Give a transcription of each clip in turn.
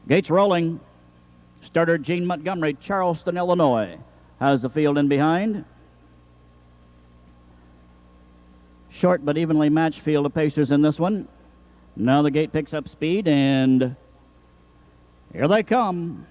Gates rolling. Starter Gene Montgomery, Charleston, Illinois, has the field in behind. Short but evenly matched field of pacers in this one. Now the gate picks up speed, and here they come.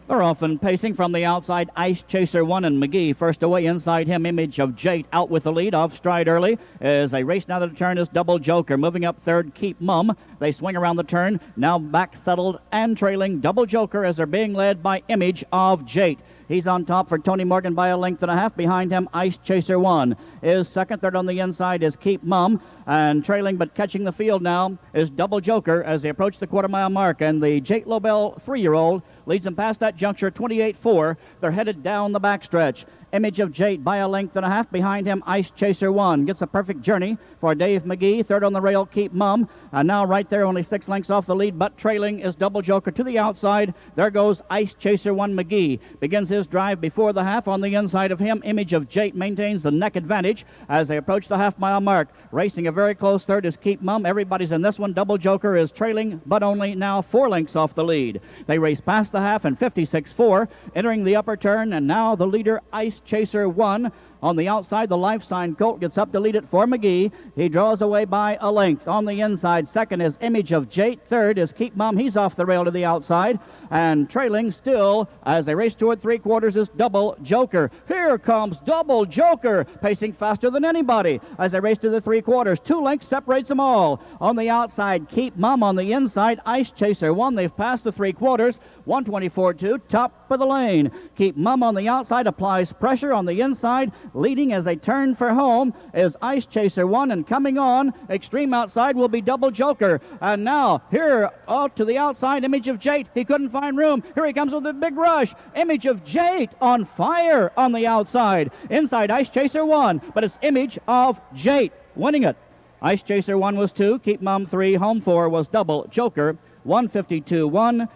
They're often pacing from the outside. Ice Chaser 1 and McGee first away. Inside him, Image of Jate out with the lead. Off stride early as they race now to the turn is Double Joker. Moving up third, Keep Mum. They swing around the turn. Now back settled and trailing Double Joker as they're being led by Image of Jate. He's on top for Tony Morgan by a length and a half. Behind him, Ice Chaser 1 is second. Third on the inside is Keep Mum. And trailing but catching the field now is Double Joker as they approach the quarter-mile mark. And the Jate Lobel 3-year-old leads them past that juncture, 28-4. They're headed down the backstretch. Image of Jate by a length and a half. Behind him, Ice Chaser 1 gets a perfect journey for Dave McGee. Third on the rail, Keep Mum. And now right there, only 6 lengths off the lead, but trailing is Double Joker to the outside. There goes Ice Chaser 1 McGee. Begins his drive before the half. On the inside of him, Image of Jate maintains the neck advantage as they approach the half-mile mark. Racing a very close third is Keep Mum. Everybody's in this one. Double Joker is trailing, but only now 4 lengths off the lead. They race past the half in 56-4, entering the upper turn, and now the leader, Ice Chaser 1. On the outside, the life sign Colt gets up to lead it for McGee. He draws away by a length. On the inside, second is Image of Jate. Third is Keep Mum. He's off the rail to the outside. And trailing still as they race toward 3/4 is Double Joker. Here comes Double Joker, pacing faster than anybody as they race to the 3/4. 2 lengths separates them all. On the outside, Keep Mum. On the inside, Ice Chaser 1. They've passed the 3/4. 124-2, top of the lane. Keep Mum on the outside, applies pressure on the inside. Leading as they turn for home is Ice Chaser 1, and coming on, extreme outside will be Double Joker. And now, here out to the outside, Image of Jate. He couldn't find room. Here he comes with a big rush. Image of Jate on fire on the outside. Inside, Ice Chaser 1, but it's Image of Jate winning it. Ice Chaser 1 was 2, Keep Mum 3, home 4 was Double Joker, 152-1.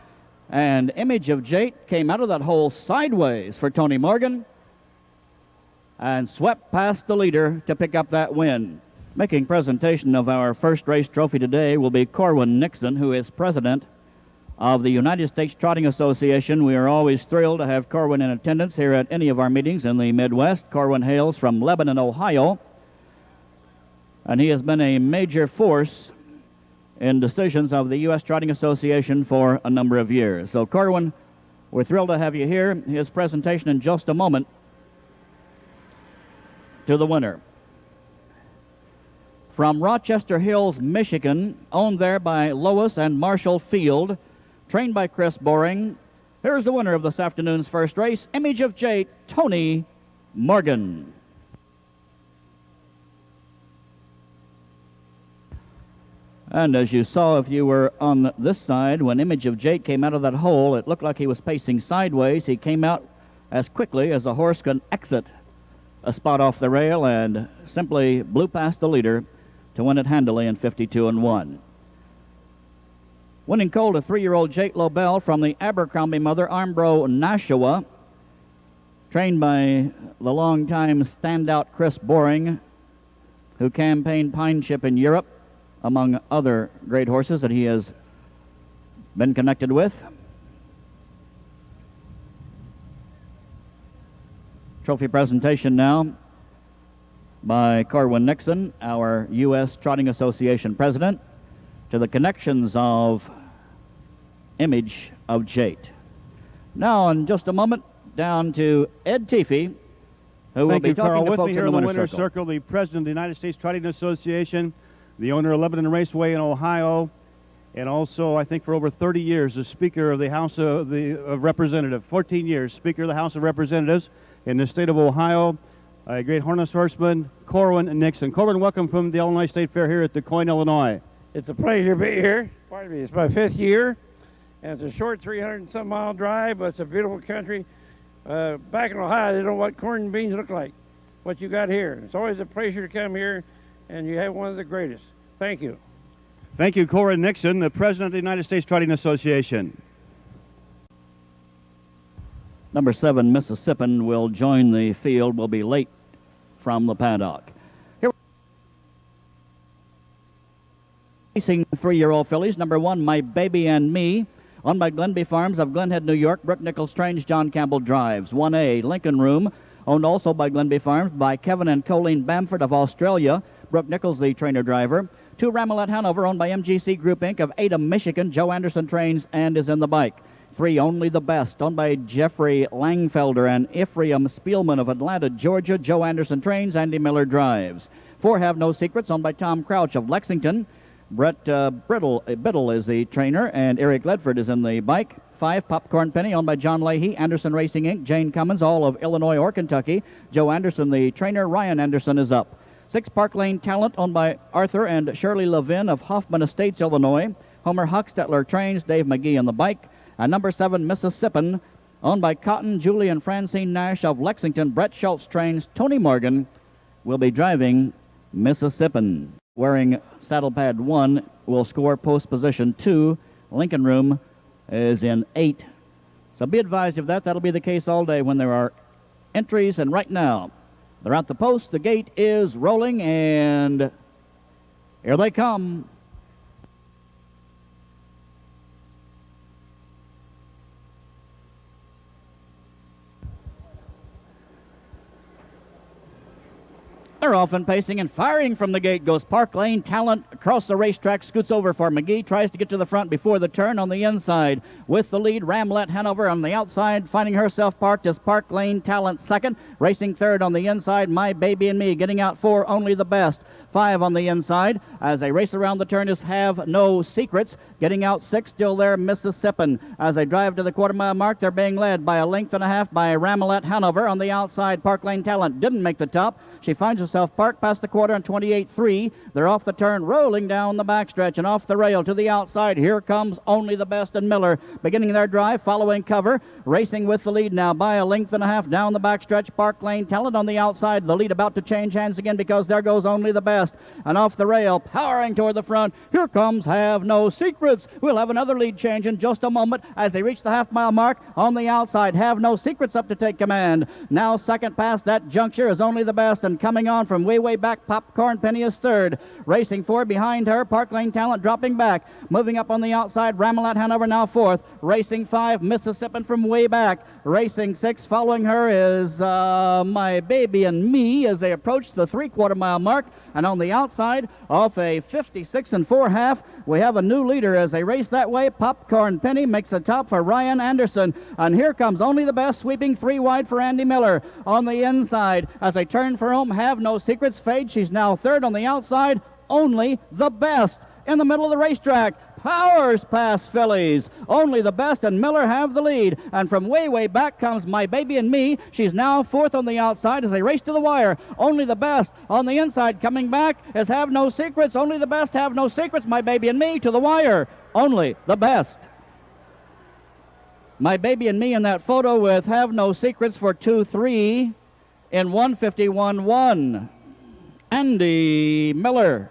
And Image of Jate came out of that hole sideways for Tony Morgan and swept past the leader to pick up that win. Making presentation of our first race trophy today will be Corwin Nixon, who is president of the United States Trotting Association. We are always thrilled to have Corwin in attendance here at any of our meetings in the Midwest. Corwin hails from Lebanon, Ohio, and he has been a major force in decisions of the U.S. Trotting Association for a number of years. So, Corwin, we're thrilled to have you here. His presentation in just a moment to the winner. From Rochester Hills, Michigan, owned there by Lois and Marshall Field, trained by Chris Boring, here's the winner of this afternoon's first race, Image of Jate, Tony Morgan. And as you saw, if you were on this side, when Image of Jate came out of that hole, it looked like he was pacing sideways. He came out as quickly as a horse can exit a spot off the rail and simply blew past the leader to win it handily in 52-1. Winning colt, a 3-year-old Jate Lobel from the Abercrombie mother, Armbro, Nashua, trained by the longtime standout Chris Boring, who campaigned Pine Ship in Europe, among other great horses that he has been connected with. Trophy presentation now by Corwin Nixon, our U.S. Trotting Association president, to the connections of Image of Jate. Now, in just a moment, down to Ed Teefee, who will be talking to folks in the winner's circle. The president of the United States Trotting Association, the owner of Lebanon Raceway in Ohio, and also, I think, for over 30 years, the Speaker of the House of Representatives, 14 years, Speaker of the House of Representatives in the state of Ohio, a great harness horseman, Corwin Nixon. Corwin, welcome from the Illinois State Fair here at DuQuoin, Illinois. It's a pleasure to be here. Pardon me, it's my 5th year, and it's a short 300-some-mile drive, but it's a beautiful country. Back in Ohio, they don't know what corn and beans look like, what you got here. It's always a pleasure to come here, and you have one of the greatest. Thank you. Thank you, Corwin Nixon, the president of the United States Trotting Association. Number 7, Mississippi, will join the field, will be late from the paddock. Here racing 3-year-old fillies. Number 1, My Baby and Me, owned by Glenby Farms of Glenhead, New York. Brooke Nichols Strange, John Campbell drives. 1A, Lincoln Room, owned also by Glenby Farms by Kevin and Colleen Bamford of Australia. Brooke Nichols, the trainer driver. 2, Ramelette Hanover, owned by MGC Group Inc. of Ada, Michigan. Joe Anderson trains and is in the bike. 3, Only the Best, owned by Jeffrey Langfelder and Ephraim Spielman of Atlanta, Georgia. Joe Anderson trains, Andy Miller drives. 4, Have No Secrets, owned by Tom Crouch of Lexington. Brett Biddle is the trainer, and Eric Ledford is in the bike. 5, Popcorn Penny, owned by John Leahy, Anderson Racing Inc., Jane Cummins, all of Illinois or Kentucky. Joe Anderson, the trainer. Ryan Anderson is up. 6, Park Lane Talent, owned by Arthur and Shirley Levin of Hoffman Estates, Illinois. Homer Huckstetler trains, Dave McGee on the bike. And number 7, Mississippi, owned by Cotton, Julie, and Francine Nash of Lexington. Brett Schultz trains. Tony Morgan will be driving Mississippi. Wearing saddle pad 1 will score post position 2. Lincoln Room is in 8. So be advised of that. That'll be the case all day when there are entries. And right now, they're at the post. The gate is rolling, and here they come. They're off and pacing, and firing from the gate goes Park Lane Talent across the racetrack, scoots over for McGee, tries to get to the front before the turn on the inside. With the lead, Ramlet Hanover on the outside, finding herself parked as Park Lane Talent second. Racing third on the inside, My Baby and Me, getting out 4, Only the Best. 5 on the inside. As they race around the turn is Have No Secrets. Getting out 6, still there, Mississippi. As they drive to the quarter-mile mark, they're being led by 1.5 lengths by Ramelette Hanover. On the outside, Park Lane Talent didn't make the top. She finds herself parked past the quarter on 28.3. They're off the turn, rolling down the backstretch and off the rail to the outside. Here comes Only the Best and Miller, beginning their drive, following cover. Racing with the lead now by 1.5 lengths down the backstretch. Park Lane Talent on the outside. The lead about to change hands again because there goes Only the Best. And off the rail, powering toward the front, here comes Have No Secrets. We'll have another lead change in just a moment as they reach the half-mile mark. On the outside, Have No Secrets up to take command. Now second past that juncture is Only the Best, and coming on from way back, Popcorn Penny is third. Racing 4 behind her, Park Lane Talent dropping back. Moving up on the outside, Ramelette Hanover now fourth. Racing 5, Mississippi from way back. Racing 6, following her is My Baby and Me as they approach the 3/4 mile mark. And on the outside, off a 56 4/2, we have a new leader as they race that way. Popcorn Penny makes a top for Ryan Anderson. And here comes Only the Best, sweeping 3 wide for Andy Miller. On the inside, as they turn for home, Have No Secrets fade. She's now third. On the outside, Only the Best. In the middle of the racetrack, powers past fillies. Only the Best and Miller have the lead. And from way back comes My Baby and Me. She's now fourth on the outside as they race to the wire. Only the Best on the inside. Coming back is Have No Secrets. Only the Best, Have No Secrets. My Baby and Me to the wire. Only the Best. My Baby and Me in that photo with Have No Secrets for 2-3 in 1:51.1. Andy Miller.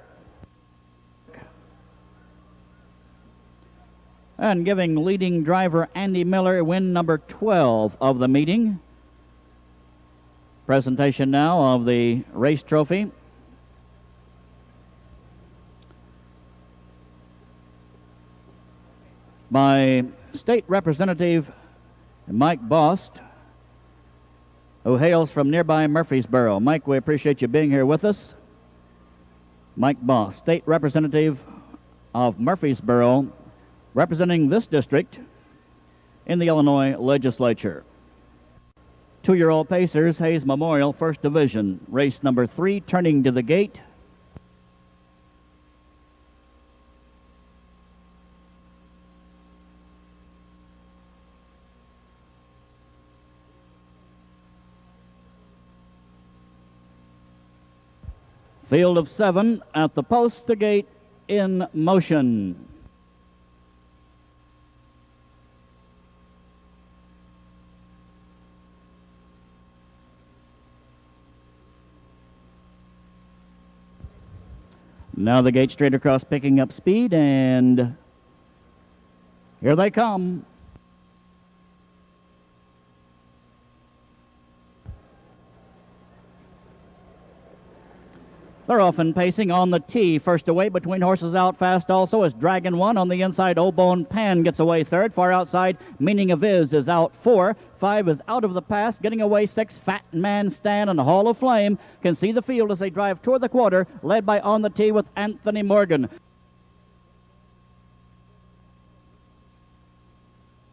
And giving leading driver Andy Miller win number 12 of the meeting. Presentation now of the race trophy. By State Representative Mike Bost, who hails from nearby Murfreesboro. Mike, we appreciate you being here with us. Mike Bost, State Representative of Murfreesboro, representing this district in the Illinois legislature. 2-year-old Pacers, Hayes Memorial, First Division, race number 3, turning to the gate. Field of 7 at the post, the gate in motion. Now the gate straight across, picking up speed, and here they come. They're often pacing on the tee. First away between horses out fast also is Dragon 1. On the inside, Obone Pan gets away third. Far outside, Meaning of Is out 4. 5 is out of the pass. Getting away 6, Fat Man Stan and Hall of Flame can see the field as they drive toward the quarter, led by On the Tee with Anthony Morgan.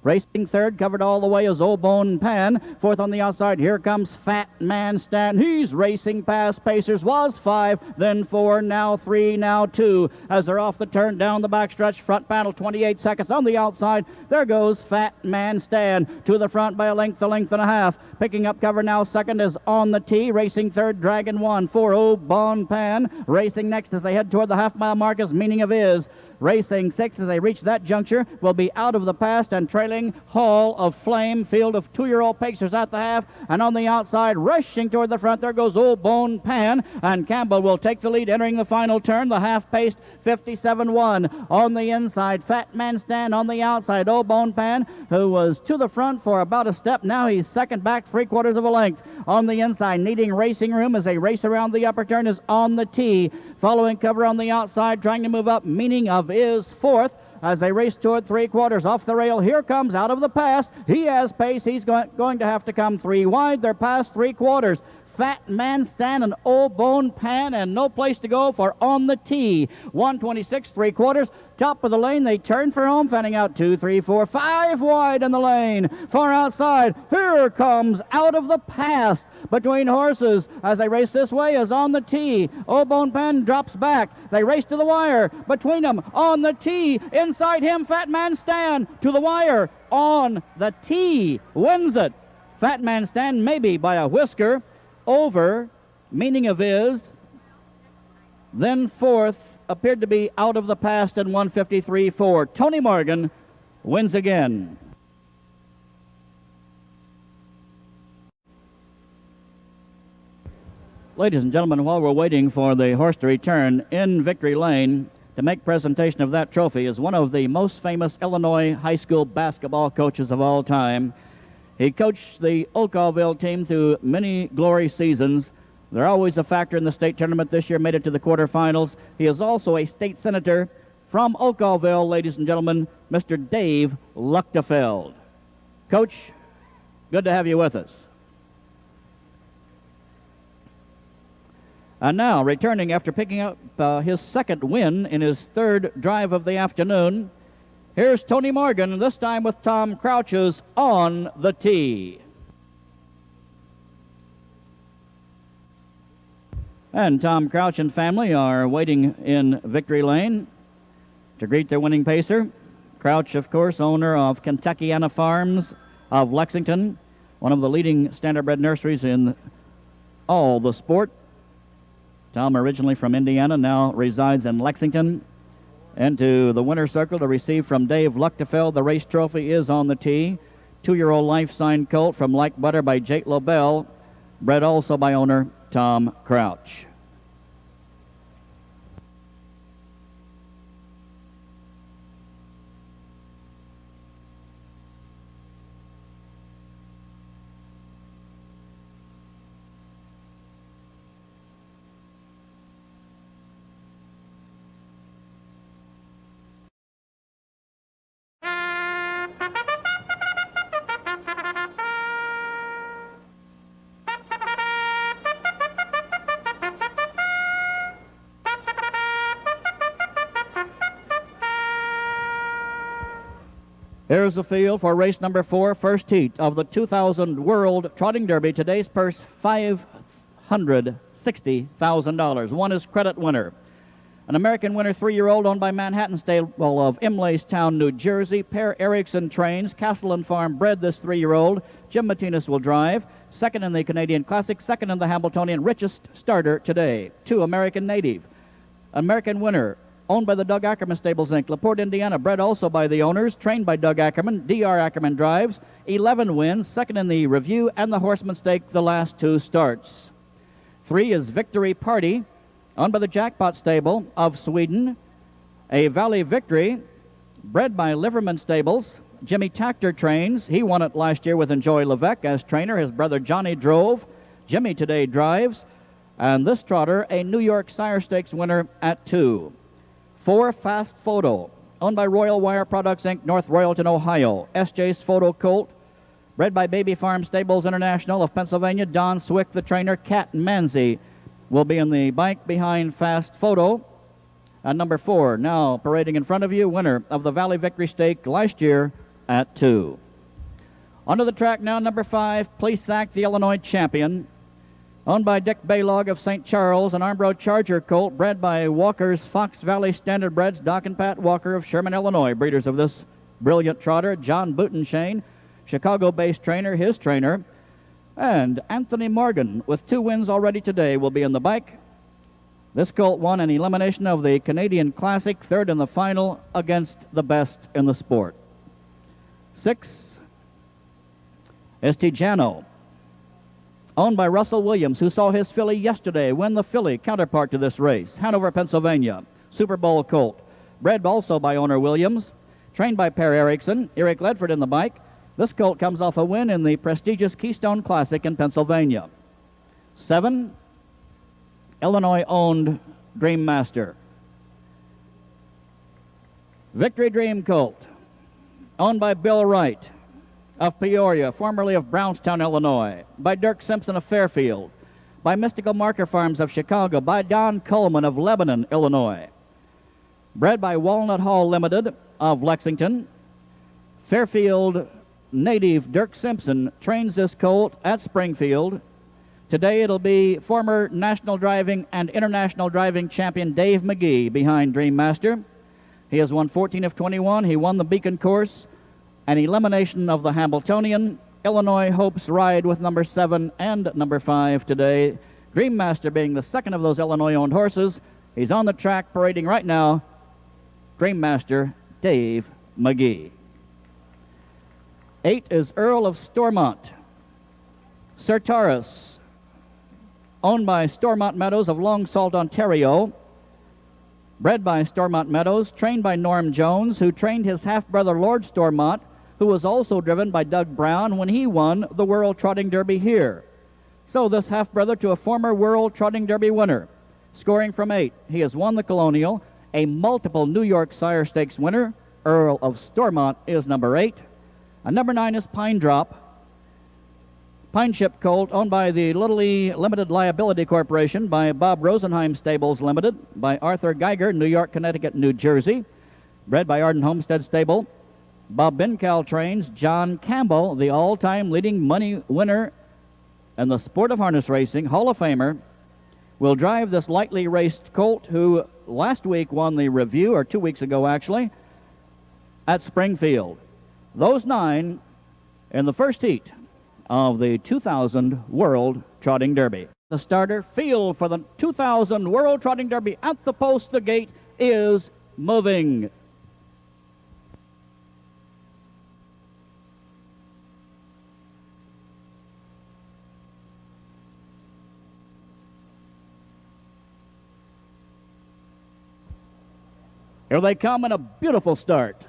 Racing third, covered all the way, is Obone Pan. Fourth on the outside, here comes Fat Man Stan. He's racing past Pacers. Was 5, then 4, now 3, now 2. As they're off the turn down the backstretch, front panel, 28 seconds on the outside. There goes Fat Man Stan to the front by a length and a half. Picking up cover now, second is On the Tee. Racing third, Dragon 1. 4, Obone Pan. Racing next as they head toward the half-mile mark is Meaning of Is. Racing 6 as they reach that juncture will be out of the past and trailing Hall of Flame. Field of 2-year-old Pacers at the half, and on the outside rushing toward the front there goes Obone Pan, and Campbell will take the lead entering the final turn. The half-paced 57-1 on the inside. Fat Man Stan on the outside. Obone Pan, who was to the front for about a step, now he's second back 3/4 of a length. On the inside, needing racing room as they race around the upper turn, is On the Tee. Following cover on the outside, trying to move up, Meaning of Is fourth. As they race toward 3/4 off the rail, here comes out of the pass. He has pace. He's going to have to come 3 wide. They're past 3/4. Fat Man Stan and Obone Pan, and no place to go for On the Tee. 126 3/4. Top of the lane, they turn for home, fanning out 2, 3, 4, 5 wide in the lane. Far outside, here comes out of the pass between horses as they race this way is On the Tee. Obone Pan drops back. They race to the wire. Between them, On the Tee. Inside him, Fat Man Stan to the wire. On the Tee wins it. Fat Man Stan maybe by a whisker over Meaning of Is. Then fourth appeared to be out of the past in 153.4. Tony Morgan wins again. Ladies and gentlemen, while we're waiting for the horse to return, in Victory Lane to make presentation of that trophy is one of the most famous Illinois high school basketball coaches of all time. He coached the Oakville team through many glory seasons. They're always a factor in the state tournament. This year made it to the quarterfinals. He is also a state senator from Oakville, ladies and gentlemen, Mr. Dave Luchtefeld. Coach, good to have you with us. And now, returning after picking up his second win in his third drive of the afternoon, here's Tony Morgan, this time with Tom Crouch's On the Tee. And Tom Crouch and family are waiting in Victory Lane to greet their winning pacer. Crouch, of course, owner of Kentuckiana Farms of Lexington, one of the leading standardbred nurseries in all the sport. Tom, originally from Indiana, now resides in Lexington. Into the winner's circle to receive from Dave Luchtefeld. The race trophy is On the Tee. 2-year-old life-signed colt from Like Butter by Jake Lobel, bred also by owner Tom Crouch. Here's the field for race number 4, first heat of the 2000 World Trotting Derby. Today's purse, $560,000. One is credit winner. An American winner, 3-year-old, owned by Manhattan Stable of Imlaystown, New Jersey. Per Erickson trains. Castle and Farm bred this 3-year-old. Jim Martinez will drive. Second in the Canadian Classic, second in the Hamiltonian, richest starter today. 2, American Native. American winner, owned by the Doug Ackerman Stables, Inc., LaPorte, Indiana, bred also by the owners, trained by Doug Ackerman. D.R. Ackerman drives. 11 wins, second in the Review and the Horseman Stake the last 2 starts. 3 is Victory Party, owned by the Jackpot Stable of Sweden. A Valley Victory, bred by Liverman Stables. Jimmy Tactor trains. He won it last year with Enjoy Levesque as trainer. His brother Johnny drove. Jimmy today drives. And this trotter, a New York Sire Stakes winner at 2. 4, Fast Photo, owned by Royal Wire Products, Inc., North Royalton, Ohio. S.J.'s Photo Colt, bred by Baby Farm Stables International of Pennsylvania. Don Swick, the trainer. Cat Manzi will be in the bike behind Fast Photo. And number 4, now parading in front of you, winner of the Valley Victory Stake last year at 2. Onto the track now, number 5, Plesac, the Illinois champion, owned by Dick Baylog of St. Charles, an Armbro Charger colt bred by Walker's Fox Valley Standardbreds, Doc and Pat Walker of Sherman, Illinois, breeders of this brilliant trotter. John Boutenshane, Chicago-based trainer, his trainer. And Anthony Morgan, with 2 wins already today, will be in the bike. This colt won an elimination of the Canadian Classic, 3rd in the final against the best in the sport. 6, Estijano, owned by Russell Williams, who saw his filly yesterday win the filly counterpart to this race. Hanover, Pennsylvania, Super Bowl colt, bred also by owner Williams, trained by Per Erickson. Eric Ledford in the bike. This colt comes off a win in the prestigious Keystone Classic in Pennsylvania. 7, Illinois-owned Dream Master. Victory Dream colt, owned by Bill Wright of Peoria, formerly of Brownstown, Illinois, by Dirk Simpson of Fairfield, by Mystical Marker Farms of Chicago, by Don Coleman of Lebanon, Illinois. Bred by Walnut Hall Limited of Lexington. Fairfield native Dirk Simpson trains this colt at Springfield. Today it'll be former national driving and international driving champion Dave McGee behind Dream Master. He has won 14 of 21. He won the Beacon course. An elimination of the Hamiltonian. Illinois hopes ride with number 7 and number 5 today. Dream Master being the second of those Illinois-owned horses. He's on the track parading right now. Dream Master Dave McGee. 8 is Earl of Stormont. Sertaris, owned by Stormont Meadows of Long Sault, Ontario. Bred by Stormont Meadows, trained by Norm Jones, who trained his half-brother Lord Stormont, who was also driven by Doug Brown when he won the World Trotting Derby here. So this half-brother to a former World Trotting Derby winner. Scoring from 8, he has won the Colonial, a multiple New York Sire Stakes winner. Earl of Stormont is number 8. And number 9 is Pine Drop. Pine Ship colt, owned by the Little E Limited Liability Corporation, by Bob Rosenheim Stables Limited, by Arthur Geiger, New York, Connecticut, New Jersey. Bred by Arden Homestead Stable. Bob Bincal trains John Campbell, the all-time leading money winner in the sport of harness racing, Hall of Famer, will drive this lightly raced colt, who last week won the Review, or 2 weeks ago actually, at Springfield. Those 9 in the first heat of the 2000 World Trotting Derby. The starter field for the 2000 World Trotting Derby at the post. The gate is moving. Here they come in a beautiful start.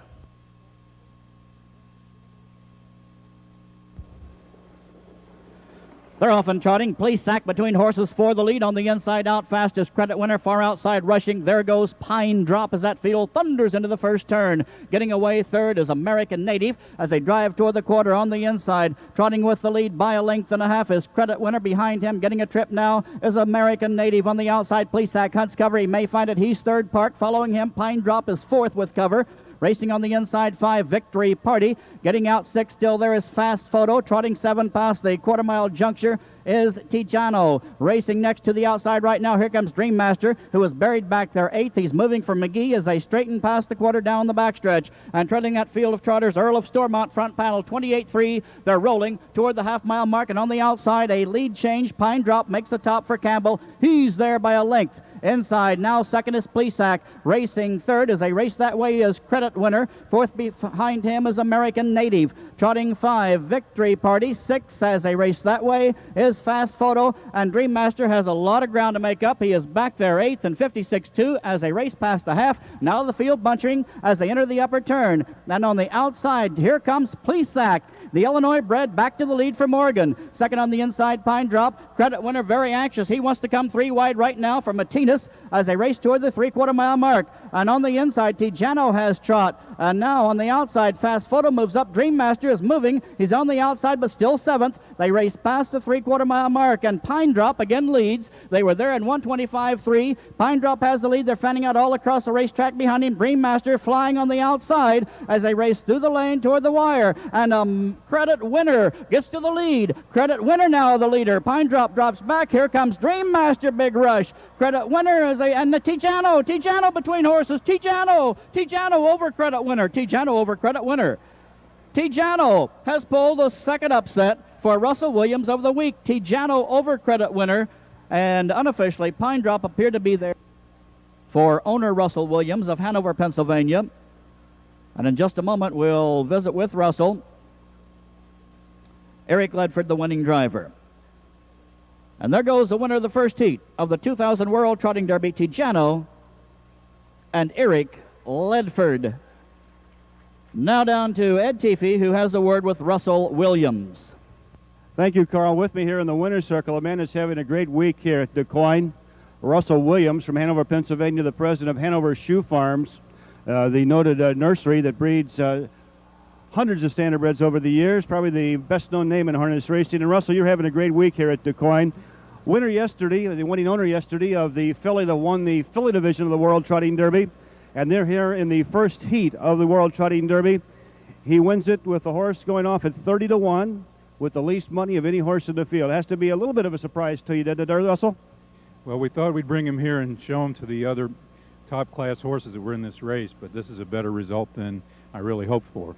They're off and trotting. Plesac between horses for the lead. On the inside out, fastest Credit Winner. Far outside rushing. There goes Pine Drop as that field thunders into the first turn. Getting away third is American Native as they drive toward the quarter. On the inside, trotting with the lead by a length and a half is Credit Winner. Behind him, getting a trip now, is American Native. On the outside, Plesac hunts cover. He may find it. He's third. Park following him. Pine Drop is fourth with cover. Racing on the inside, 5, Victory Party. Getting out 6, still there is Fast Photo. Trotting 7 past the quarter-mile juncture is Tijano. Racing next to the outside right now, here comes Dream Master, who is buried back there 8th. He's moving for McGee as they straighten past the quarter down the backstretch. And treading that field of trotters, Earl of Stormont, front panel, 28-3. They're rolling toward the half-mile mark, and on the outside, a lead change. Pine Drop makes the top for Campbell. He's there by a length. Inside, now second is Plesac. Racing third as they race that way is Credit Winner. Fourth behind him is American Native. Trotting 5, Victory Party. 6 as they race that way is Fast Photo. And Dream Master has a lot of ground to make up. He is back there 8th and 56-2 as they race past the half. Now the field bunching as they enter the upper turn. And on the outside, here comes Plesac. The Illinois bred back to the lead for Morgan. Second on the inside, Pine Drop. Credit Winner very anxious. He wants to come 3 wide right now for Martinez as they race toward the 3/4 mile mark. And on the inside, Tijano has trot. And now on the outside, Fast Photo moves up. Dream Master is moving. He's on the outside, but still 7th. They race past the 3/4 mile mark, and Pine Drop again leads. They were there in 1:25.3. Pine Drop has the lead. They're fanning out all across the racetrack behind him. Dream Master flying on the outside as they race through the lane toward the wire. And Credit Winner gets to the lead. Credit Winner now the leader. Pine Drop drops back. Here comes Dream Master. Big rush. Credit Winner and the Tijano between horses. Tijano over Credit Winner. Tijano over Credit Winner. Tijano has pulled the second upset for Russell Williams of the week. Tijano over Credit Winner, and unofficially Pine Drop appeared to be there for owner Russell Williams of Hanover, Pennsylvania. And in just a moment we'll visit with Russell. Eric Ledford, the winning driver. And there goes the winner of the first heat of the 2000 World Trotting Derby, Tijano and Eric Ledford. Now down to Ed Teefee, who has a word with Russell Williams. Thank you, Carl. With me here in the winner's circle, a man that's having a great week here at DuQuoin. Russell Williams from Hanover, Pennsylvania, the president of Hanover Shoe Farms, the noted nursery that breeds hundreds of standardbreds over the years, probably the best-known name in harness racing. And Russell, you're having a great week here at DuQuoin. Winner yesterday, the winning owner yesterday of the filly that won the filly division of the World Trotting Derby, and they're here in the first heat of the World Trotting Derby. He wins it with the horse going off at 30-1 with the least money of any horse in the field. It has to be a little bit of a surprise to you, didn't it, Russell? Well, we thought we'd bring him here and show him to the other top-class horses that were in this race, but this is a better result than I really hoped for.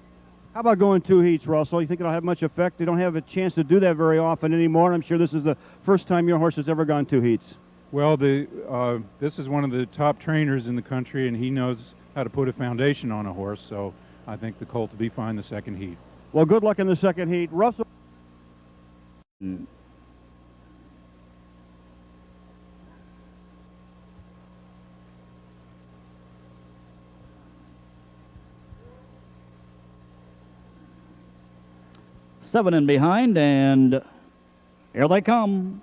How about going 2 heats, Russell? You think it'll have much effect? You don't have a chance to do that very often anymore. I'm sure this is the first time your horse has ever gone 2 heats. Well, this is one of the top trainers in the country, and he knows how to put a foundation on a horse, so I think the colt will be fine the second heat. Well, good luck in the second heat. Russell. Seven in behind, and here they come.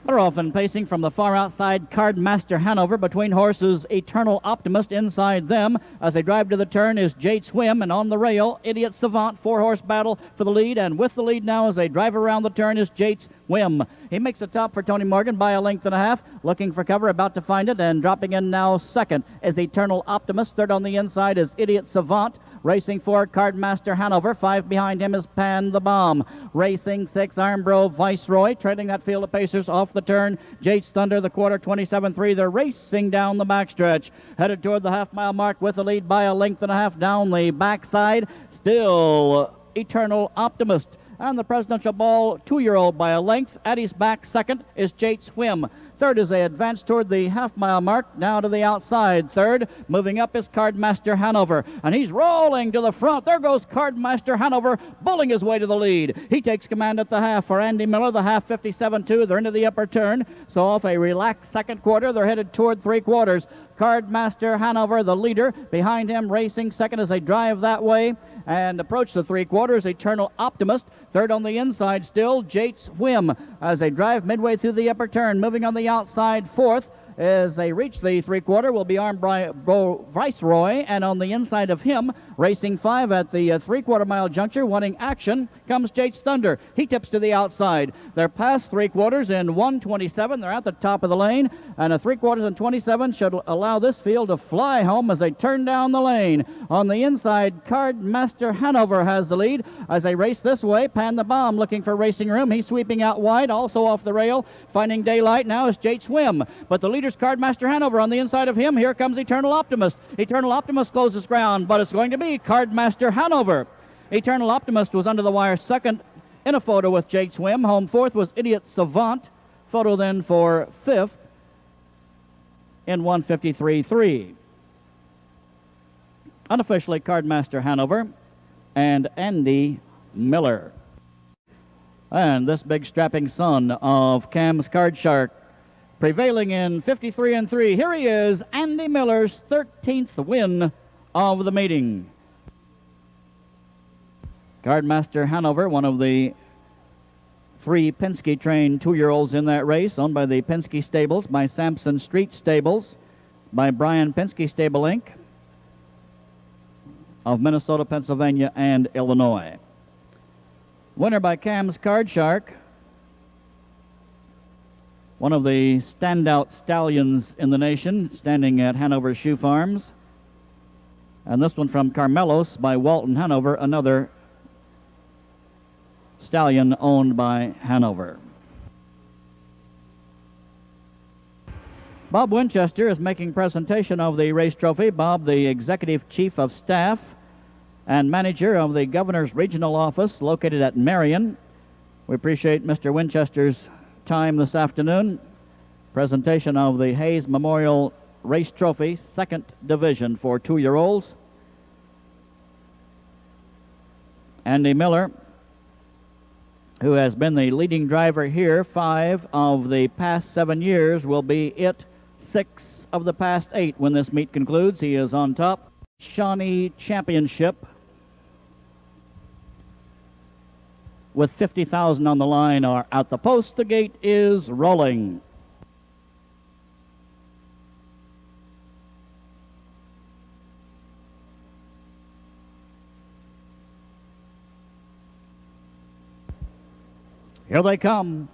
They're often pacing from the far outside, Cardmaster Hanover. Between horses, Eternal Optimist inside them. As they drive to the turn is Jate's Whim, and on the rail, Idiot Savant. 4-horse battle for the lead, and with the lead now as they drive around the turn is Jate's Whim. He makes a top for Tony Morgan by a length and a half. Looking for cover, about to find it, and dropping in now second is Eternal Optimist. Third on the inside is Idiot Savant. Racing 4, Cardmaster Hanover. 5 behind him is Pan the Bomb. Racing 6, Armbro Viceroy. Trailing that field of pacers off the turn. Jade's Thunder, the quarter, 27-3. They're racing down the backstretch. Headed toward the half-mile mark with the lead by a length and a half down the backside. Still Eternal Optimist. And the Presidential Ball 2-year-old by a length. At his back second is Jate's Whim. Third as they advance toward the half-mile mark, now to the outside. Third, moving up is Cardmaster Hanover, and he's rolling to the front. There goes Cardmaster Hanover, bulling his way to the lead. He takes command at the half for Andy Miller, the half 57-2. They're into the upper turn, so off a relaxed second quarter, they're headed toward 3/4. Cardmaster Hanover, the leader. Behind him, racing second as they drive that way and approach the 3/4. Eternal Optimist. Third on the inside still, Jate's Whim. As they drive midway through the upper turn, moving on the outside, fourth. As they reach the 3/4 will be Armbro Viceroy, and on the inside of him, racing 5 at the 3/4 mile juncture, wanting action, comes Jate's Thunder. He tips to the outside. They're past 3/4 in 1:27. They're at the top of the lane, and a 3/4 in 27 should allow this field to fly home as they turn down the lane. On the inside, Cardmaster Hanover has the lead. As they race this way, Pan the Bomb looking for racing room. He's sweeping out wide, also off the rail. Finding daylight now is Jate's Whim, but the leader's Cardmaster Hanover. On the inside of him, here comes Eternal Optimist. Eternal Optimist closes ground, but it's going to be Cardmaster Hanover. Eternal Optimist was under the wire second in a photo with Jate's Whim. Home fourth was Idiot Savant. Photo then for fifth in 1:53.3. Unofficially, Cardmaster Hanover and Andy Miller. And this big strapping son of Cam's Card Shark, prevailing in 53 and 3. Here he is, Andy Miller's 13th win of the meeting. Guardmaster Hanover, one of the 3 Penske-trained 2-year-olds in that race, owned by the Penske Stables, by Sampson Street Stables, by Brian Penske Stable Inc. of Minnesota, Pennsylvania, and Illinois. Winner by Cam's Card Shark, one of the standout stallions in the nation, standing at Hanover Shoe Farms. And this one from Carmelos by Walton Hanover, another stallion owned by Hanover. Bob Winchester is making presentation of the race trophy. Bob, the Executive Chief of Staff and Manager of the Governor's Regional Office located at Marion. We appreciate Mr. Winchester's time this afternoon. Presentation of the Hayes Memorial Race Trophy, 2nd Division for 2-year-olds. Andy Miller, who has been the leading driver here 5 of the past 7 years, will be it 6 of the past 8 when this meet concludes. He is on top. Shawnee Championship with 50,000 on the line are at the post. The gate is rolling. Here they come.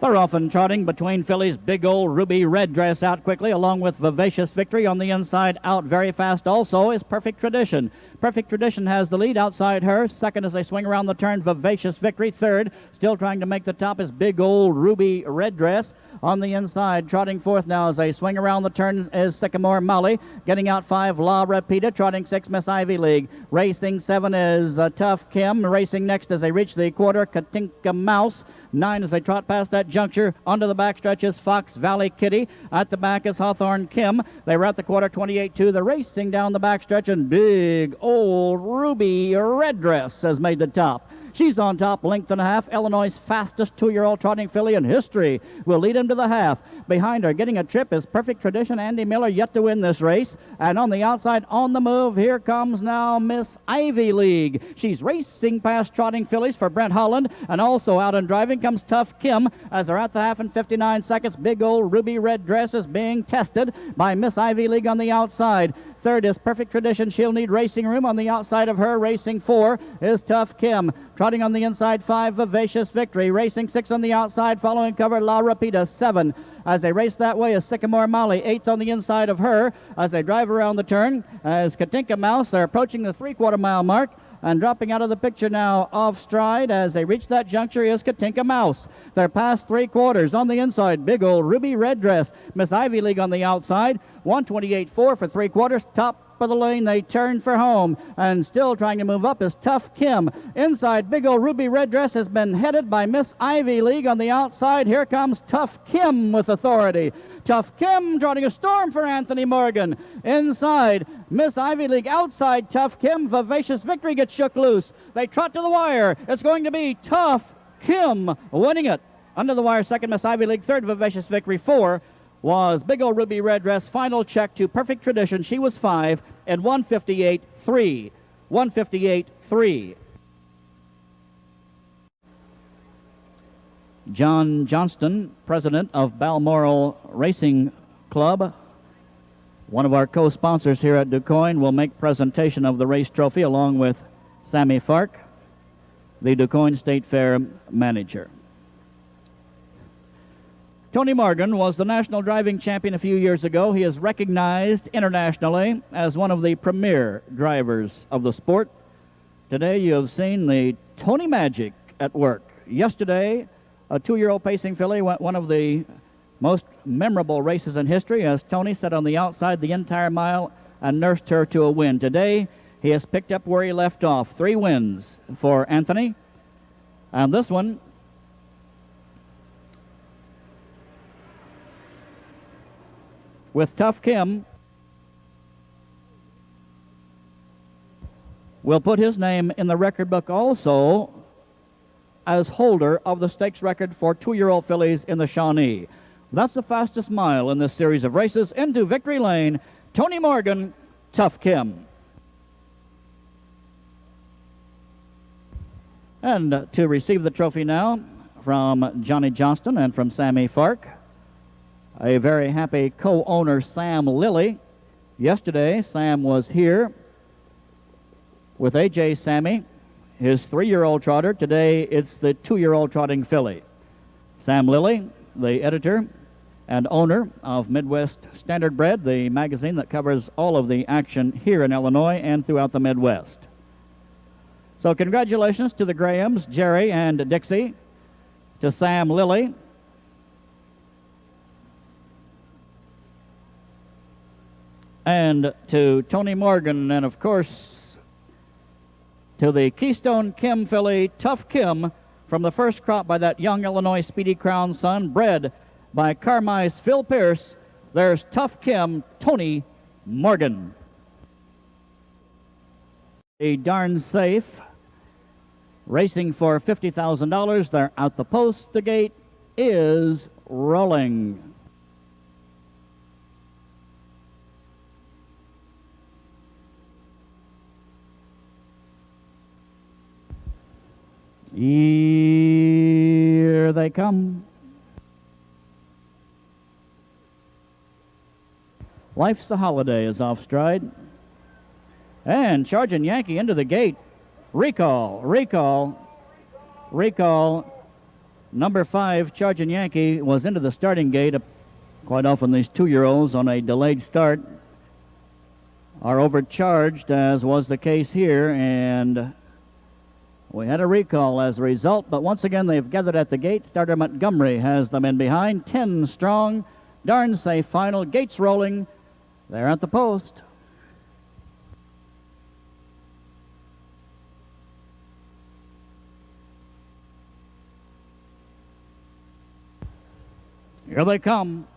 They're often trotting between fillies. Big old Ruby Red Dress out quickly, along with Vivacious Victory on the inside. Out very fast also is Perfect Tradition. Perfect Tradition has the lead outside her. Second as they swing around the turn, Vivacious Victory. Third, still trying to make the top, is Big old Ruby Red Dress. On the inside, trotting fourth now as they swing around the turn is Sycamore Molly. Getting out 5, La Rapida. Trotting 6, Miss Ivy League. Racing 7 is Tough Kim. Racing next as they reach the quarter, Katinka Mouse. 9 as they trot past that juncture. Onto the backstretch is Fox Valley Kitty. At the back is Hawthorne Kim. They were at the quarter, 28-2. They're racing down the backstretch, and Big old Ruby Red Dress has made the top. She's on top, length and a half. Illinois' fastest 2-year-old trotting filly in history will lead him to the half. Behind her, getting a trip, is Perfect Tradition. Andy Miller yet to win this race. And on the outside, on the move, here comes now Miss Ivy League. She's racing past trotting fillies for Brent Holland. And also out and driving comes Tough Kim. As they're at the half in 59 seconds, Big old Ruby Red Dress is being tested by Miss Ivy League on the outside. Third is Perfect Tradition. She'll need racing room. On the outside of her, racing 4 is Tough Kim. Trotting on the inside, 5, Vivacious Victory. Racing 6 on the outside, following cover, La Rapida. 7 as they race that way is Sycamore Molly. 8th on the inside of her as they drive around the turn as Katinka Mouse. They're approaching the 3/4 mile mark. And dropping out of the picture now off stride as they reach that juncture is Katinka Mouse. They're past 3/4 on the inside. Big old Ruby Red Dress. Miss Ivy League on the outside. 128.4 for 3/4. Top of the lane, they turn for home. And still trying to move up is Tough Kim. Inside, Big old Ruby Red Dress has been headed by Miss Ivy League on the outside. Here comes Tough Kim with authority. Tough Kim trotting a storm for Anthony Morgan. Inside, Miss Ivy League. Outside, Tough Kim. Vivacious Victory gets shook loose. They trot to the wire. It's going to be Tough Kim winning it. Under the wire, second, Miss Ivy League. Third, Vivacious Victory. 4 was Big old Ruby Red Dress. Final check to Perfect Tradition. She was 5 and 158.3. 158.3. John Johnston, president of Balmoral Racing Club, one of our co-sponsors here at DuQuoin, will make presentation of the race trophy along with Sammy Fark, the DuQuoin State Fair manager. Tony Morgan was the national driving champion a few years ago. He is recognized internationally as one of the premier drivers of the sport. Today you have seen the Tony Magic at work. Yesterday, a 2-year-old pacing filly went one of the most memorable races in history as Tony sat on the outside the entire mile and nursed her to a win. Today, he has picked up where he left off. 3 wins for Anthony. And this one with Tough Kim. will put his name in the record book also as holder of the stakes record for 2-year-old fillies in the Shawnee. That's the fastest mile in this series of races. Into victory lane, Tony Morgan, Tough Kim. And to receive the trophy now from Johnny Johnston and from Sammy Fark, a very happy co-owner, Sam Lilly. Yesterday, Sam was here with A.J. Sammy, his 3-year-old trotter. Today, it's the 2-year-old trotting filly. Sam Lilly, the editor and owner of Midwest Standard Bred, the magazine that covers all of the action here in Illinois and throughout the Midwest. So congratulations to the Grahams, Jerry and Dixie, to Sam Lilly, and to Tony Morgan, and of course to the Keystone Kim filly, Tough Kim, from the first crop by that young Illinois Speedy Crown son, bred by Carmi's Phil Pierce. There's Tough Kim, Tony Morgan. A darn safe, racing for $50,000. They're out the post. The gate is rolling. Here they come. Life's a Holiday is off stride. And Charging Yankee into the gate. Recall. Number 5, Charging Yankee, was into the starting gate. Quite often these 2-year-olds on a delayed start are overcharged, as was the case here, and we had a recall as a result, but once again they've gathered at the gate. Starter Montgomery has them in behind. 10 strong. Darn safe final. Gates rolling. They're at the post. Here they come.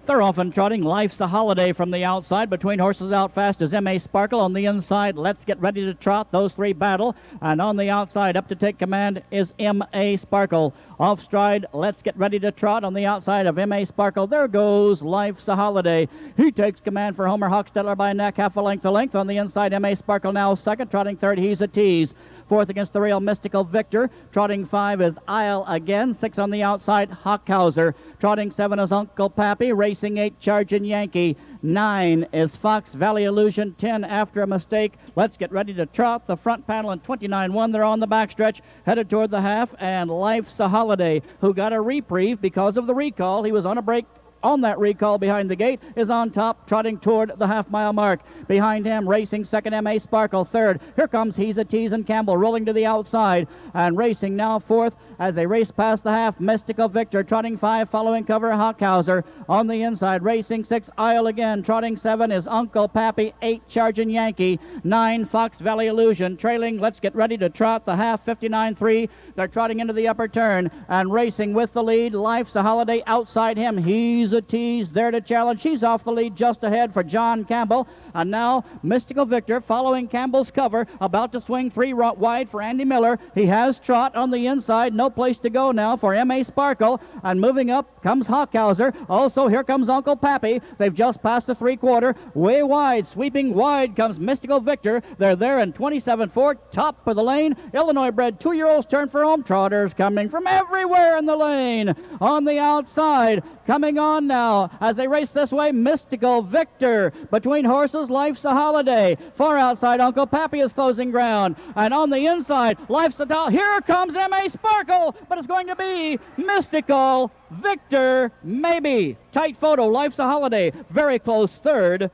They're often trotting. Life's a Holiday from the outside. Between horses out fast is M.A. Sparkle. On the inside, Let's Get Ready to Trot. Those 3 battle. And on the outside, up to take command is M.A. Sparkle. Off stride, Let's Get Ready to Trot. On the outside of M.A. Sparkle, there goes Life's a Holiday. He takes command for Homer Hochstetler by a neck, half a length. On the inside, M.A. Sparkle now second. Trotting third, He's a Tease. Fourth against the rail, Mystical Victor. Trotting 5 is Isle again. 6 on the outside, Hockhauser. Trotting 7 is Uncle Pappy. Racing 8, Charging Yankee. 9 is Fox Valley Illusion. 10 after a mistake. Let's Get Ready to Trot. The front panel in 29-1. They're on the backstretch, headed toward the half. And Life's a Holiday, who got a reprieve because of the recall. He was on a break on that recall behind the gate, is on top, trotting toward the half-mile mark. Behind him, racing second, M.A. Sparkle. Third, here comes He's a Tease and Campbell rolling to the outside. And racing now fourth as they race past the half, Mystical Victor. Trotting 5, following cover, Hockhauser. On the inside, racing 6, Isle again. Trotting 7 is Uncle Pappy. 8, Charging Yankee. 9, Fox Valley Illusion. Trailing, Let's Get Ready to Trot. The half, 59-3. They're trotting into the upper turn and racing with the lead. Life's a Holiday outside him. He's a Tease there to challenge. She's off the lead just ahead for John Campbell. And now Mystical Victor following Campbell's cover, about to swing 3 wide for Andy Miller. He has Trot on the inside. No place to go now for M.A. Sparkle. And moving up comes Hockhauser. Also, here comes Uncle Pappy. They've just passed the 3/4. Way wide, sweeping wide comes Mystical Victor. They're there in 27-4, top of the lane. Illinois bred 2-year-olds turn for home. Trotters coming from everywhere in the lane. On the outside, coming on now as they race this way, Mystical Victor. Between horses, Life's a Holiday. Far outside, Uncle Pappy is closing ground. And on the inside, Life's a Holiday. Here comes M.A. Sparkle, but it's going to be Mystical Victor, maybe. Tight photo, Life's a Holiday. Very close third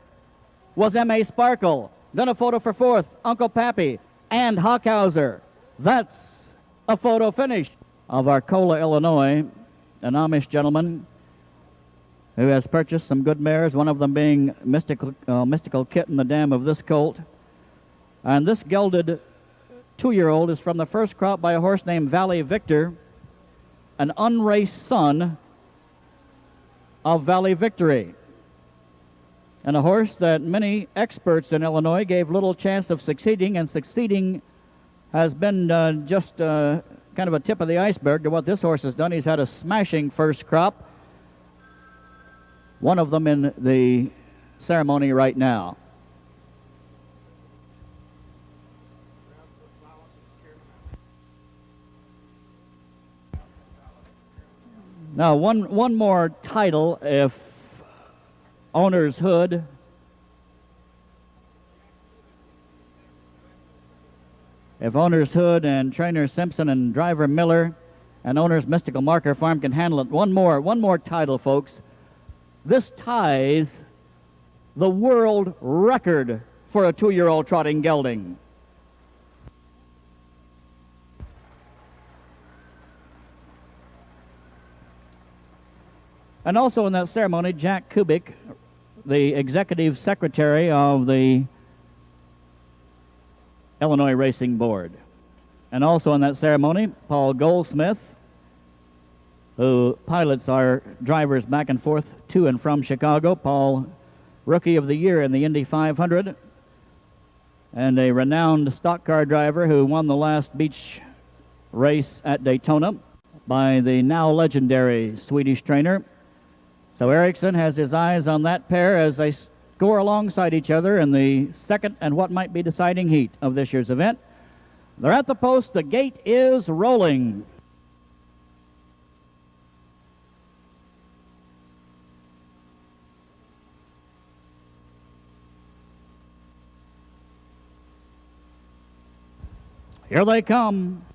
was M.A. Sparkle. Then a photo for fourth, Uncle Pappy and Hockhauser. That's a photo finish of Arcola, Illinois, an Amish gentleman who has purchased some good mares, one of them being Mystical Kitten, the dam of this colt. And this gelded 2-year-old is from the first crop by a horse named Valley Victor, an unraced son of Valley Victory, and a horse that many experts in Illinois gave little chance of succeeding, and succeeding has been just kind of a tip of the iceberg to what this horse has done. He's had a smashing first crop, one of them in the ceremony right now. Now, one more title, if Owner's Hood and Trainer Simpson and Driver Miller and Owner's Mystical Marker Farm can handle it. One more title, folks. This ties the world record for a 2-year-old trotting gelding. And also in that ceremony, Jack Kubik, the executive secretary of the Illinois Racing Board. And also in that ceremony, Paul Goldsmith, who pilots our drivers back and forth to and from Chicago. Paul, Rookie of the Year in the Indy 500, and a renowned stock car driver who won the last beach race at Daytona by the now legendary Swedish trainer. So Eriksson has his eyes on that pair as they score alongside each other in the second and what might be deciding heat of this year's event. They're at the post. The gate is rolling. Here they come.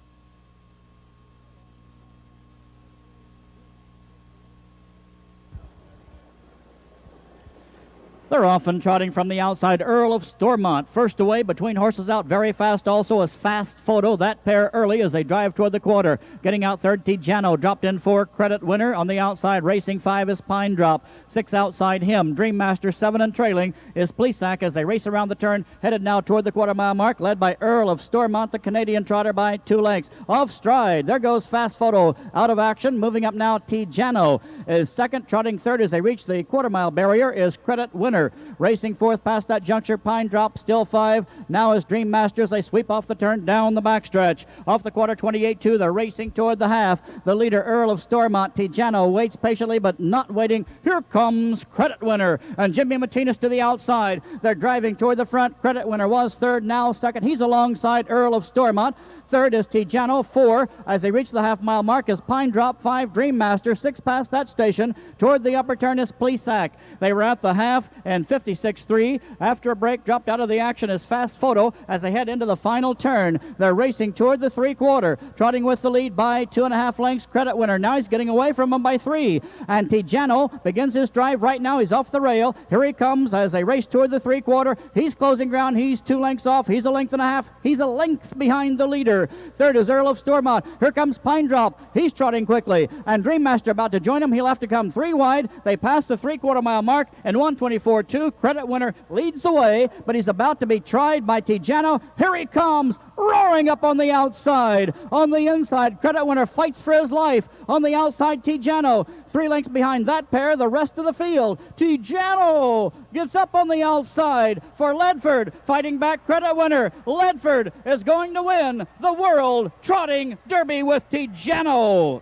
They're often trotting from the outside. Earl of Stormont, first away, between horses out very fast. Also as Fast Photo, that pair early as they drive toward the quarter. Getting out third, Tijano, dropped in 4, Credit Winner. On the outside, racing 5 is Pine Drop. 6 outside him, Dream Master. 7 and trailing is Plesac as they race around the turn, headed now toward the quarter-mile mark, led by Earl of Stormont, the Canadian trotter, by 2 lengths. Off stride, there goes Fast Photo, out of action. Moving up now, Tijano is second. Trotting third as they reach the quarter-mile barrier is Credit Winner. Racing fourth past that juncture, Pine Drop, still 5. Now is Dream Master as they sweep off the turn down the backstretch. Off the quarter, 28-2, they're racing toward the half. The leader, Earl of Stormont. Tijano waits patiently, but not waiting. Here comes Credit Winner, and Jimmy Martinez to the outside. They're driving toward the front. Credit Winner was third, now second. He's alongside Earl of Stormont. Third is Tijano. 4 as they reach the half-mile mark is Pine Drop. 5, Dream Master. 6 past that station. Toward the upper turn is Plesac. They were at the half and 56-3. After a break, dropped out of the action is Fast Photo as they head into the final turn. They're racing toward the 3/4. Trotting with the lead by 2.5 lengths. Credit Winner. Now he's getting away from him by 3. And Tijano begins his drive right now. He's off the rail. Here he comes as they race toward the 3/4. He's closing ground. He's 2 lengths off. He's a length and a half. He's a length behind the leader. Third is Earl of Stormont. Here comes Pine Drop. He's trotting quickly. And Dream Master about to join him. He'll have to come 3 wide. They pass the 3/4 mile mark, and 1:24.2. Credit Winner leads the way, but he's about to be tried by Tijano. Here he comes, roaring up on the outside. On the inside, Credit Winner fights for his life. On the outside, Tijano. 3 lengths behind that pair, the rest of the field. Tijano gets up on the outside for Ledford. Fighting back, Credit Winner. Ledford is going to win the World Trotting Derby with Tijano.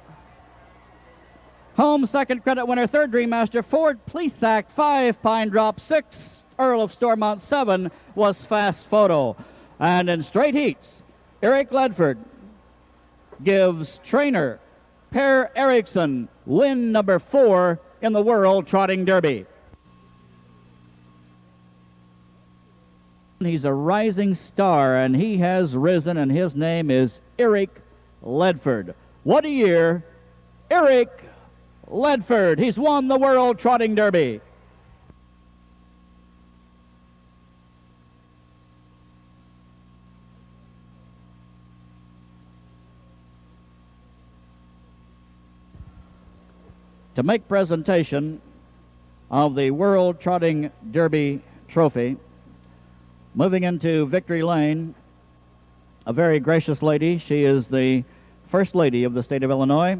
Home second, Credit Winner. Third, Dream Master. 4, Plesac. 5, Pine Drop. 6, Earl of Stormont. 7 was Fast Photo. And in straight heats, Eric Ledford gives trainer Per Eriksson win number 4 in the World Trotting Derby. He's a rising star, and he has risen, and his name is Eric Ledford. What a year, Eric Ledford. He's won the World Trotting Derby. To make presentation of the World Trotting Derby trophy, moving into Victory Lane, a very gracious lady. She is the First Lady of the state of Illinois,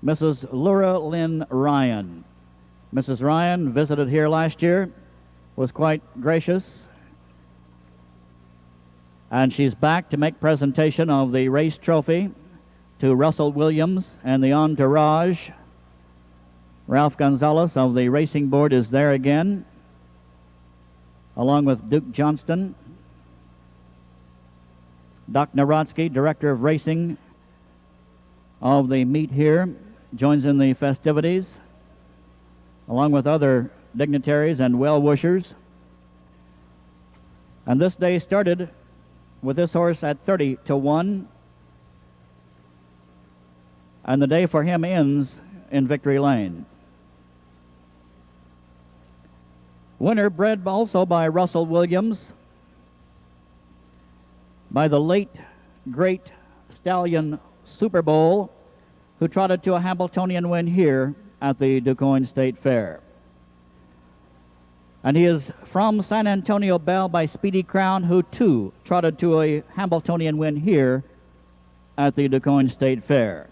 Mrs. Laura Lynn Ryan. Mrs. Ryan visited here last year, was quite gracious, and she's back to make presentation of the race trophy to Russell Williams and the entourage. Ralph Gonzalez of the racing board is there again, along with Duke Johnston. Doc Narodsky, director of racing of the meet here, joins in the festivities, along with other dignitaries and well-wishers. And this day started with this horse at 30-1, and the day for him ends in Victory Lane. Winner bred also by Russell Williams, by the late, great stallion Super Bowl, who trotted to a Hamiltonian win here at the DuQuoin State Fair. And he is from San Antonio Bell by Speedy Crown, who too trotted to a Hamiltonian win here at the DuQuoin State Fair.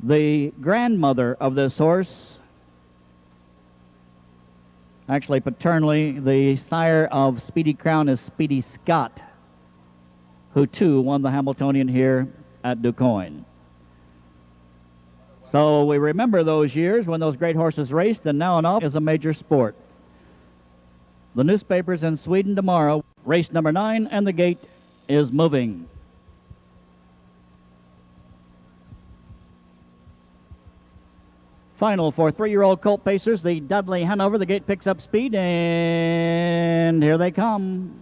The grandmother of this horse, actually paternally, the sire of Speedy Crown is Speedy Scott, who too won the Hamiltonian here at DuQuoin. So we remember those years when those great horses raced, and now and off is a major sport. The newspapers in Sweden tomorrow, race number 9, and the gate is moving. Final for 3-year-old colt pacers, the Dudley Hanover. The gate picks up speed, and here they come.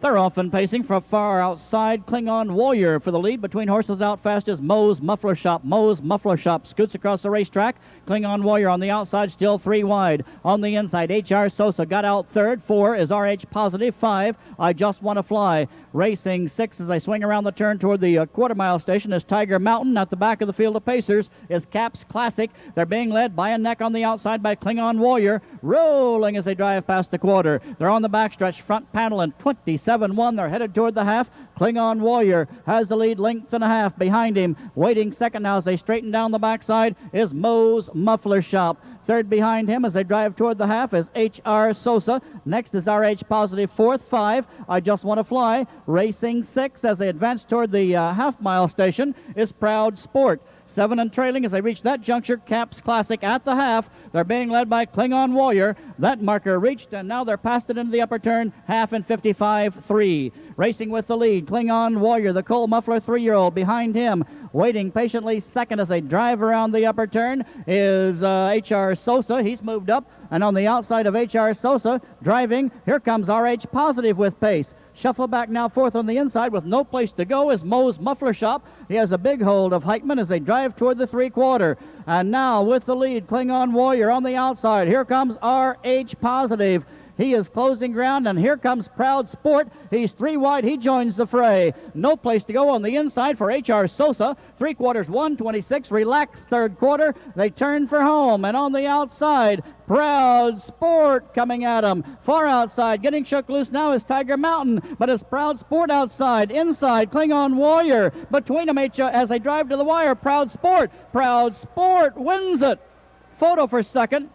They're often pacing from far outside. Klingon Warrior for the lead. Between horses out fast is Moe's Muffler Shop. Moe's Muffler Shop scoots across the racetrack. Klingon Warrior on the outside, still 3 wide. On the inside, H.R. Sosa got out third. 4 is R.H. Positive. 5, I Just Want to Fly. Racing 6 as they swing around the turn toward the quarter-mile station is Tiger Mountain. At the back of the field of pacers is Caps Classic. They're being led by a neck on the outside by Klingon Warrior, rolling as they drive past the quarter. They're on the backstretch, front panel, and 27-1. They're headed toward the half. Klingon Warrior has the lead, length and a half behind him. Waiting second now as they straighten down the backside is Moe's Muffler Shop. Third behind him as they drive toward the half is H.R. Sosa. Next is R.H. Positive. Fourth, 5, I Just Want to Fly. Racing 6 as they advance toward the half-mile station is Proud Sport. 7 and trailing as they reach that juncture, Caps Classic at the half. They're being led by Klingon Warrior. That marker reached, and now they're past it into the upper turn, half and 55-3. Racing with the lead, Klingon Warrior, the Cole Muffler 3-year-old. Behind him, waiting patiently second as they drive around the upper turn, is H.R. Sosa. He's moved up, and on the outside of H.R. Sosa, driving, here comes R.H. Positive with pace. Shuffle back now fourth on the inside with no place to go is Moe's Muffler Shop. He has a big hold of Heitman as they drive toward the 3/4. And now with the lead, Klingon Warrior on the outside. Here comes R.H. Positive. He is closing ground, and here comes Proud Sport. He's 3 wide. He joins the fray. No place to go on the inside for H.R. Sosa. 3/4, 126. Relaxed third quarter. They turn for home, and on the outside, Proud Sport coming at him. Far outside, getting shook loose now is Tiger Mountain, but it's Proud Sport outside. Inside, Klingon Warrior. Between them, as they drive to the wire, Proud Sport. Proud Sport wins it. Photo for second.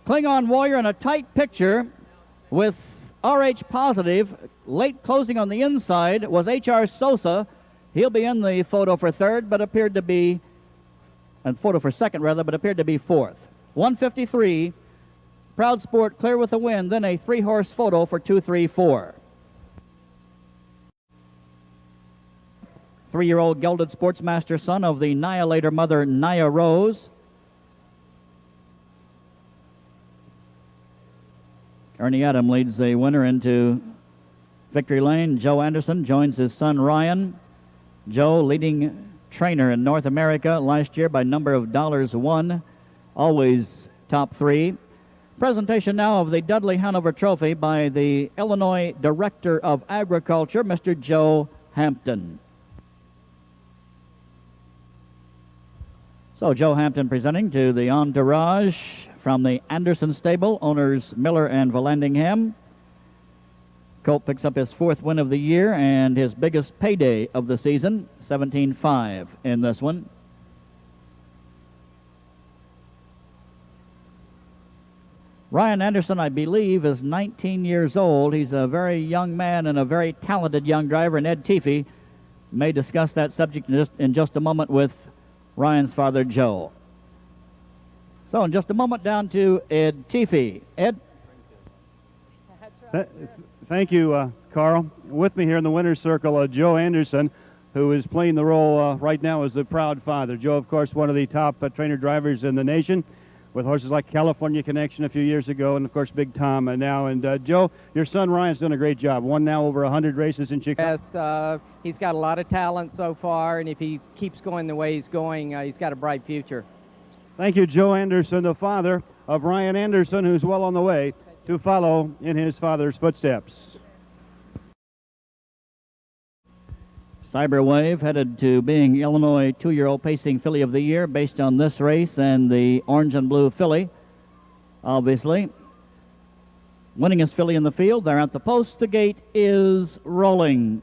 Klingon Warrior in a tight picture with R.H. Positive. Late closing on the inside was H.R. Sosa. He'll be in the photo for third, but appeared to be, and photo for second rather, but appeared to be fourth. 153. Proud Sport clear with the win, then a 3-horse photo for 2-3-4. 3-year-old gelded sportsmaster son of the Annihilator mother, Nia Rose. Ernie Adam leads the winner into Victory Lane. Joe Anderson joins his son Ryan. Joe, leading trainer in North America last year by number of dollars won, always top 3. Presentation now of the Dudley Hanover Trophy by the Illinois Director of Agriculture, Mr. Joe Hampton. So Joe Hampton presenting to the entourage from the Anderson stable, owners Miller and Vallandingham. Colt picks up his 4th win of the year and his biggest payday of the season, 17.5 in this one. Ryan Anderson, I believe, is 19 years old. He's a very young man and a very talented young driver, and Ed Teefee may discuss that subject in just a moment with Ryan's father, Joe. So in just a moment, down to Ed Teefee. Ed? Thank you, Carl. With me here in the winner's circle, Joe Anderson, who is playing the role right now as the proud father. Joe, of course, one of the top trainer drivers in the nation, with horses like California Connection a few years ago, and of course Big Tom now. And Joe, your son Ryan's done a great job. Won now over 100 races in Chicago. Yes, he's got a lot of talent so far, and if he keeps going the way he's going, he's got a bright future. Thank you, Joe Anderson, the father of Ryan Anderson, who's well on the way to follow in his father's footsteps. Cyberwave headed to being Illinois 2-year-old pacing filly of the year based on this race and the orange and blue filly, obviously. Winningest filly in the field. They're at the post. The gate is rolling.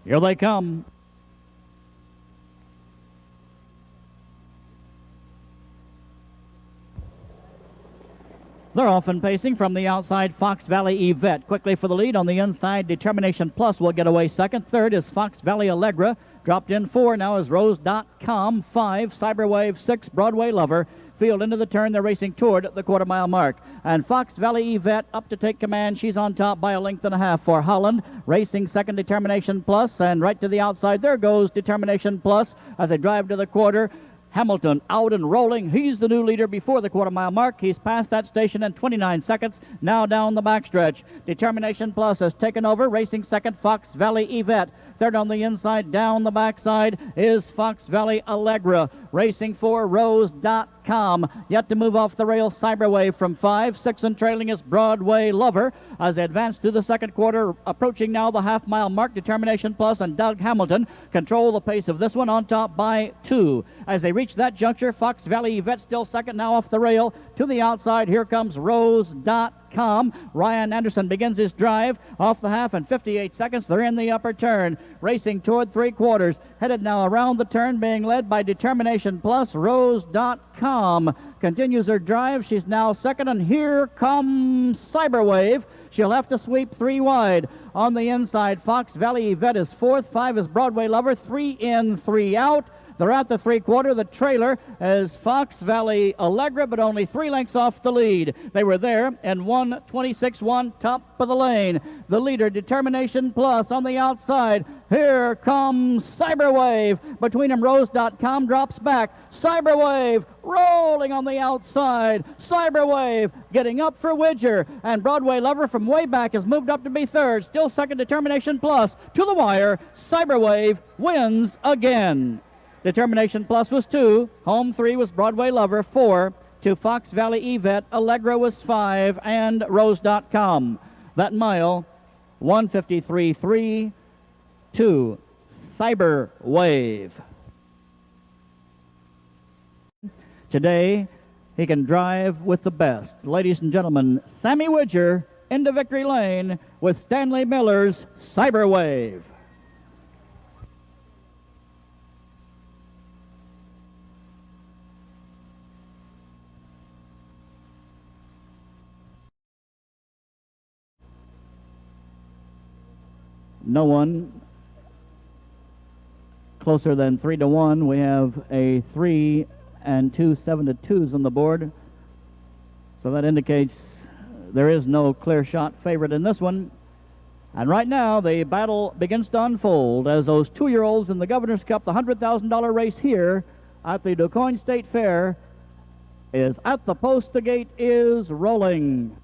Here they come. They're off and pacing from the outside. Fox Valley Yvette quickly for the lead. On the inside, Determination Plus will get away second. Third is Fox Valley Allegra. Dropped in 4 now is Rose.com. 5, Cyberwave. 6, Broadway Lover. Field into the turn. They're racing toward the quarter-mile mark. And Fox Valley Yvette up to take command. She's on top by a length and a half for Holland. Racing second, Determination Plus. And right to the outside, there goes Determination Plus as they drive to the quarter. Hamilton out and rolling. He's the new leader before the quarter-mile mark. He's passed that station in 29 seconds. Now down the backstretch. Determination Plus has taken over. Racing second, Fox Valley Yvette. Third on the inside, down the backside is Fox Valley Allegra. Racing for Rose.com. Yet to move off the rail, Cyberwave from 5. 6 and trailing is Broadway Lover as they advance through the second quarter, approaching now the half-mile mark. Determination Plus and Doug Hamilton control the pace of this one, on top by 2. As they reach that juncture, Fox Valley Yvette still second, now off the rail. To the outside, here comes Rose.com. Ryan Anderson begins his drive off the half in 58 seconds. They're in the upper turn, racing toward 3/4. Headed now around the turn, being led by Determination Plus. Rose.com continues her drive. She's now second, and here comes Cyberwave. She'll have to sweep 3 wide. On the inside, Fox Valley Yvette is 4th. 5 is Broadway Lover. 3 in, 3 out. They're at the 3/4. The trailer is Fox Valley Allegra, but only 3 lengths off the lead. They were there in 1:26.1, top of the lane. The leader, Determination Plus, on the outside. Here comes Cyberwave. Between them, Rose.com drops back. Cyberwave rolling on the outside. Cyberwave getting up for Widger. And Broadway Lover from way back has moved up to be third. Still second, Determination Plus. To the wire, Cyberwave wins again. Determination Plus was 2. Home 3 was Broadway Lover. 4 to Fox Valley Yvette. Allegra was 5, and Rose.com. That mile, 1:53.3 to Cyberwave. Today, he can drive with the best. Ladies and gentlemen, Sammy Widger into victory lane with Stanley Miller's Cyberwave. No one closer than 3-1. We have a 3 and 2 7-2s on the board. So that indicates there is no clear shot favorite in this one. And right now the battle begins to unfold as those 2-year-olds in the Governor's Cup, the $100,000 race here at the DuQuoin State Fair, is at the post. The gate is rolling.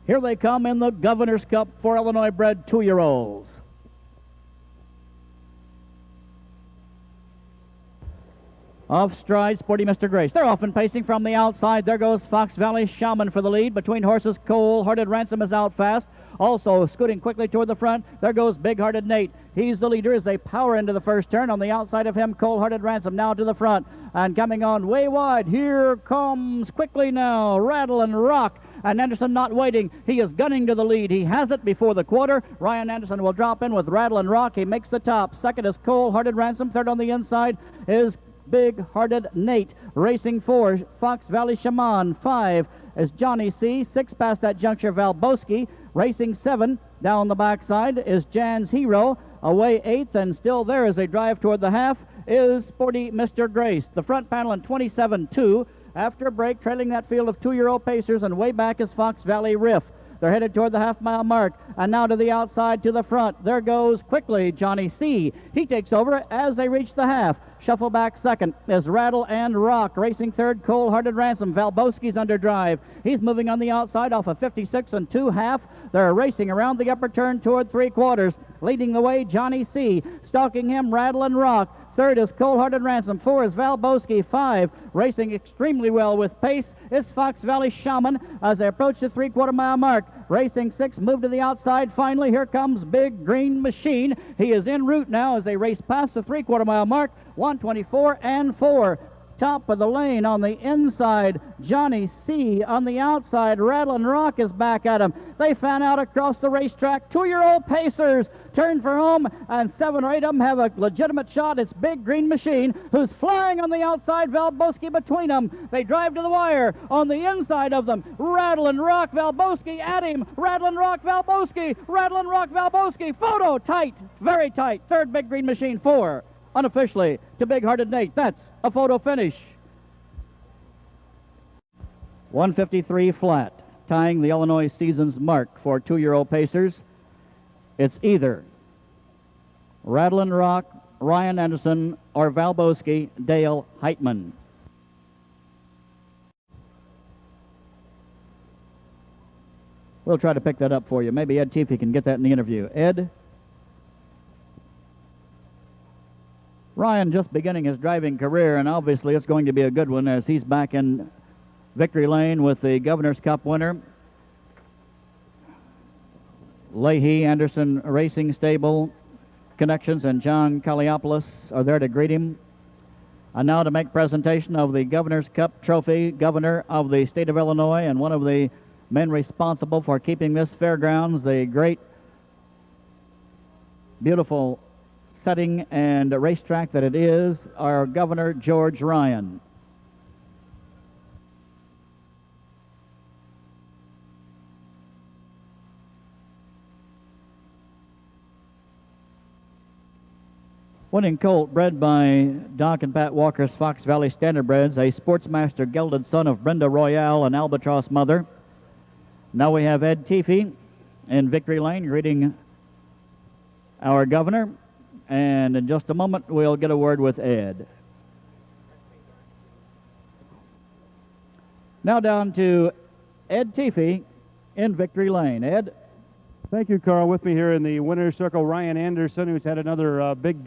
Here they come in the Governor's Cup for Illinois-bred 2-year-olds. Off stride, Sporty Mr. Grace. They're off and pacing from the outside. There goes Fox Valley Shaman for the lead. Between horses, Cold-Hearted Ransom is out fast. Also scooting quickly toward the front, there goes Big-Hearted Nate. He's the leader as they power into the first turn. On the outside of him, Cold-Hearted Ransom now to the front. And coming on way wide, here comes quickly now Rattle and Rock. And Anderson not waiting. He is gunning to the lead. He has it before the quarter. Ryan Anderson will drop in with Rattle and Rock. He makes the top. Second is Cold-Hearted Ransom. Third on the inside is Big-Hearted Nate. Racing 4, Fox Valley Shaman. 5 is Johnny C. 6 past that juncture, Valboski. Racing 7 down the backside is Jan's Hero. Away 8th, and still there as they drive toward the half is Sporty Mr. Grace. The front panel in 27-2. After a break, trailing that field of 2-year-old pacers, and way back is Fox Valley Riff. They're headed toward the half-mile mark, and now to the outside, to the front. There goes quickly Johnny C. He takes over as they reach the half. Shuffle back second is Rattle and Rock. Racing third, Cold-Hearted Ransom. Valboski's under drive. He's moving on the outside off of 56 and 2/2. They're racing around the upper turn toward 3/4. Leading the way, Johnny C. Stalking him, Rattle and Rock. Third is Cold-Hearted Ransom. 4 is Valboski. 5, racing extremely well with pace, is Fox Valley Shaman as they approach the 3/4 mile mark. Racing 6, move to the outside. Finally, here comes Big Green Machine. He is en route now as they race past the 3/4 mile mark. 1:24 and 4. Top of the lane on the inside, Johnny C. On the outside, Rattle and Rock is back at him. They fan out across the racetrack. 2-year-old pacers turn for home, and 7 or 8 of them have a legitimate shot. It's Big Green Machine, who's flying on the outside, Valboski between them. They drive to the wire. On the inside of them, Rattle and Rock, Valboski at him. Rattle and Rock, Valboski. Rattle and Rock, Valboski. Photo tight, very tight. Third, Big Green Machine. 4. Unofficially to Big-Hearted Nate. That's a photo finish. 1:53 flat, tying the Illinois season's mark for 2-year-old pacers. It's either Rattle and Rock, Ryan Anderson, or Valboski, Dale Heitman. We'll try to pick that up for you. Maybe Ed Teefy can get that in the interview. Ed? Ryan just beginning his driving career, and obviously it's going to be a good one as he's back in victory lane with the Governor's Cup winner. Leahy, Anderson Racing Stable Connections, and John Kaliopoulos are there to greet him. And now to make presentation of the Governor's Cup trophy, Governor of the state of Illinois, and one of the men responsible for keeping this fairgrounds the great, beautiful setting and racetrack that it is, our Governor George Ryan. Winning colt bred by Doc and Pat Walker's Fox Valley Standardbreds, a Sportsmaster gelded son of Brenda Royale, an albatross mother. Now we have Ed Teefy in victory lane greeting our governor. And in just a moment, we'll get a word with Ed. Now down to Ed Teefy in victory lane. Ed? Thank you, Carl. With me here in the winner's circle, Ryan Anderson, who's had another big day.